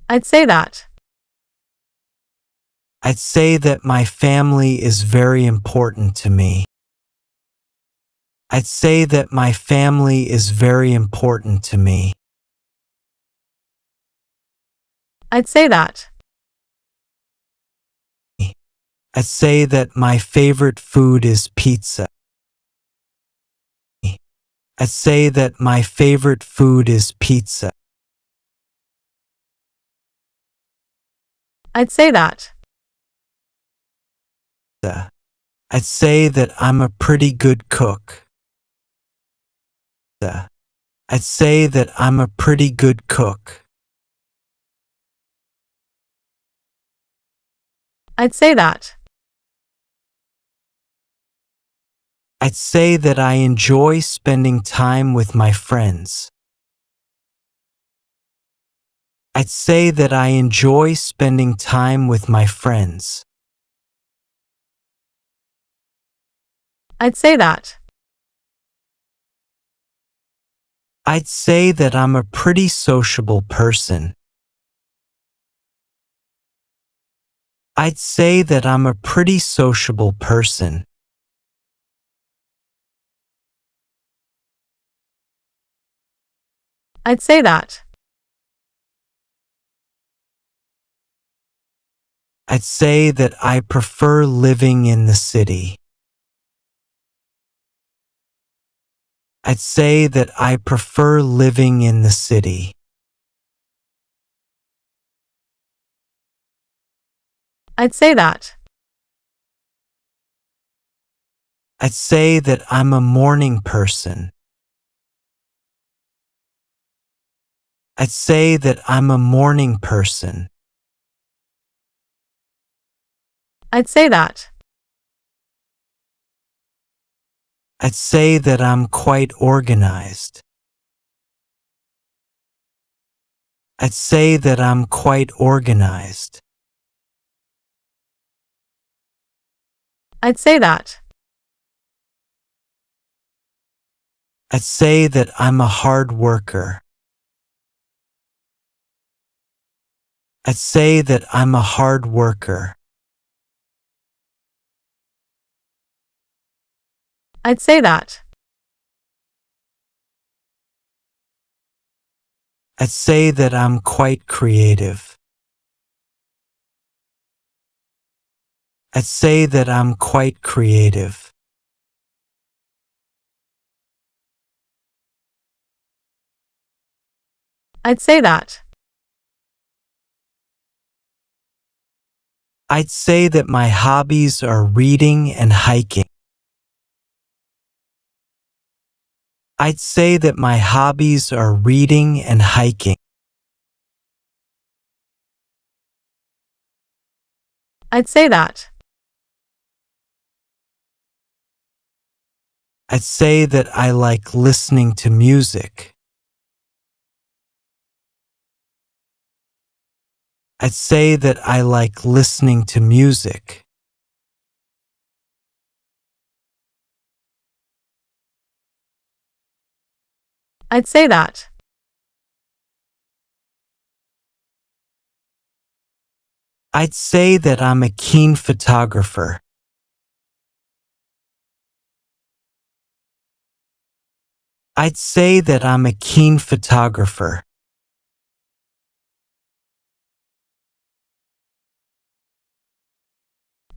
I'd say that. I'd say that my family is very important to me. I'd say that my family is very important to me. I'd say that. I'd say that my favorite food is pizza. I'd say that my favorite food is pizza. I'd say that. I'd say that I'm a pretty good cook. I'd say that I'm a pretty good cook. I'd say that. I'd say that I enjoy spending time with my friends. I'd say that I enjoy spending time with my friends. I'd say that. I'd say that I'm a pretty sociable person. I'd say that I'm a pretty sociable person. I'd say that. I'd say that I prefer living in the city. I'd say that I prefer living in the city. I'd say that. I'd say that I'm a morning person. I'd say that I'm a morning person. I'd say that. I'd say that I'm quite organized. I'd say that I'm quite organized. I'd say that. I'd say that I'm a hard worker. I'd say that I'm a hard worker. I'd say that. I'd say that I'm quite creative. I'd say that I'm quite creative. I'd say that. I'd say that my hobbies are reading and hiking. I'd say that my hobbies are reading and hiking. I'd say that. I'd say that I like listening to music. I'd say that I like listening to music. I'd say that. I'd say that I'm a keen photographer. I'd say that I'm a keen photographer.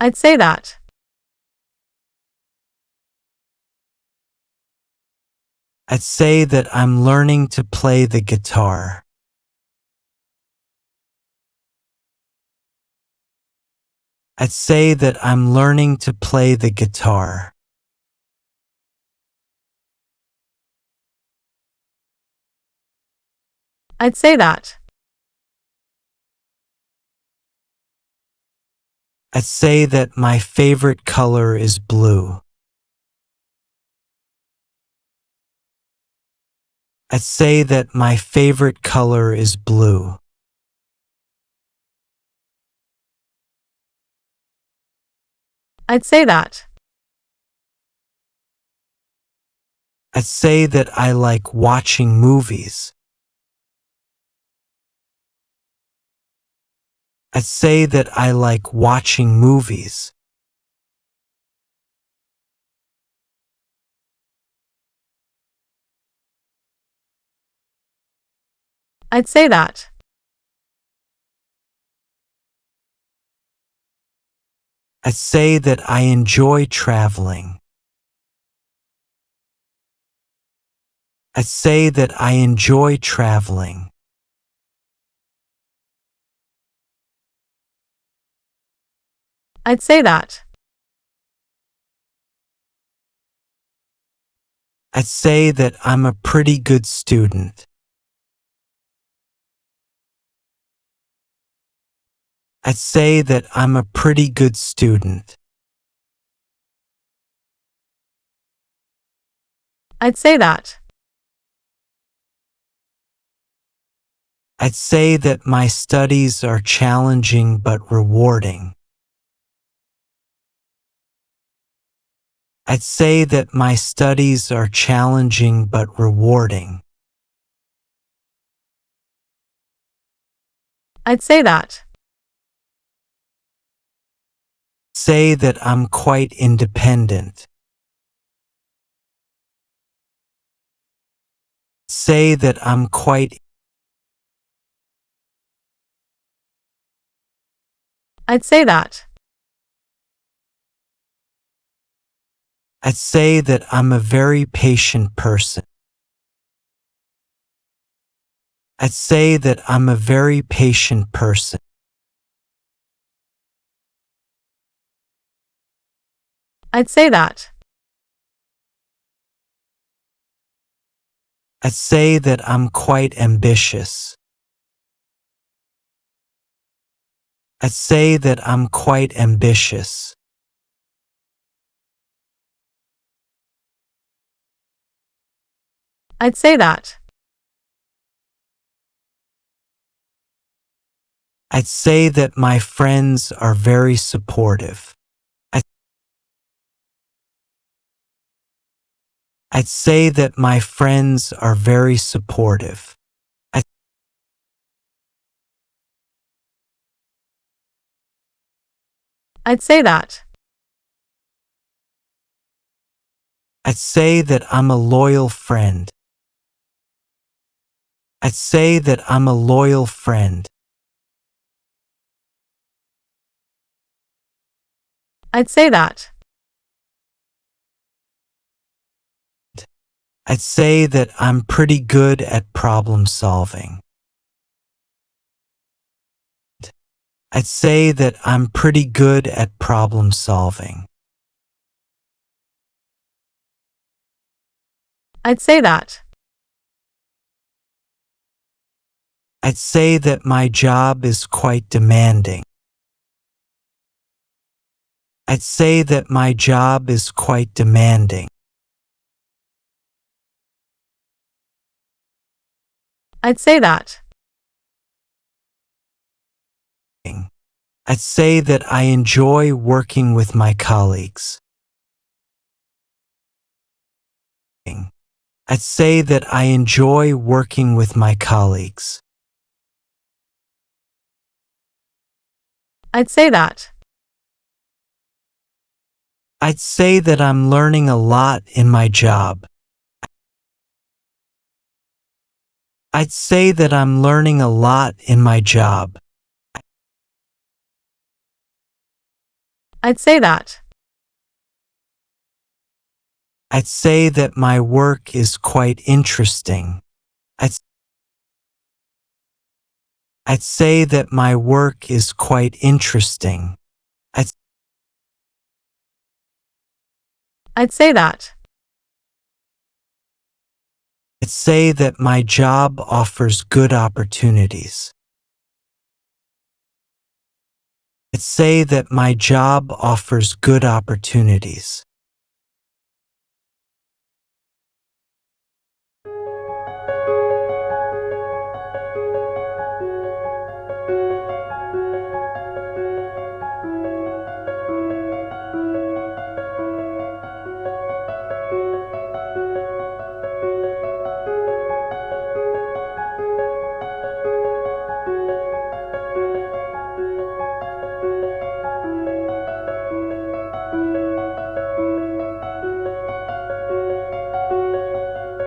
I'd say that. I'd say that I'm learning to play the guitar. I'd say that I'm learning to play the guitar. I'd say that. I'd say that my favorite color is blue. I'd say that my favorite color is blue. I'd say that. I'd say that I like watching movies. I'd say that I like watching movies. I'd say that. I'd say that I enjoy traveling. I'd say that I enjoy traveling. I'd say that. I'd say that I'm a pretty good student. I'd say that I'm a pretty good student. I'd say that. I'd say that my studies are challenging but rewarding. I'd say that my studies are challenging but rewarding. I'd say that. Say that I'm quite independent. Say that I'm quite. I'd say that. I'd say that I'm a very patient person. I'd say that I'm a very patient person. I'd say that. I'd say that I'm quite ambitious. I'd say that I'm quite ambitious. I'd say that. I'd say that my friends are very supportive. I'd say that my friends are very supportive. I'd say that. I'd say that I'm a loyal friend. I'd say that I'm a loyal friend. I'd say that. I'd say that I'm pretty good at problem solving. I'd say that I'm pretty good at problem solving. I'd say that. I'd say that my job is quite demanding. I'd say that my job is quite demanding. I'd say that. I'd say that I enjoy working with my colleagues. I'd say that I enjoy working with my colleagues. I'd say that. I'd say that I'm learning a lot in my job. I'd say that I'm learning a lot in my job. I'd say that. I'd say that my work is quite interesting. I'd, I'd say that my work is quite interesting. I'd say that. I'd say that my job offers good opportunities. I'd say that my job offers good opportunities.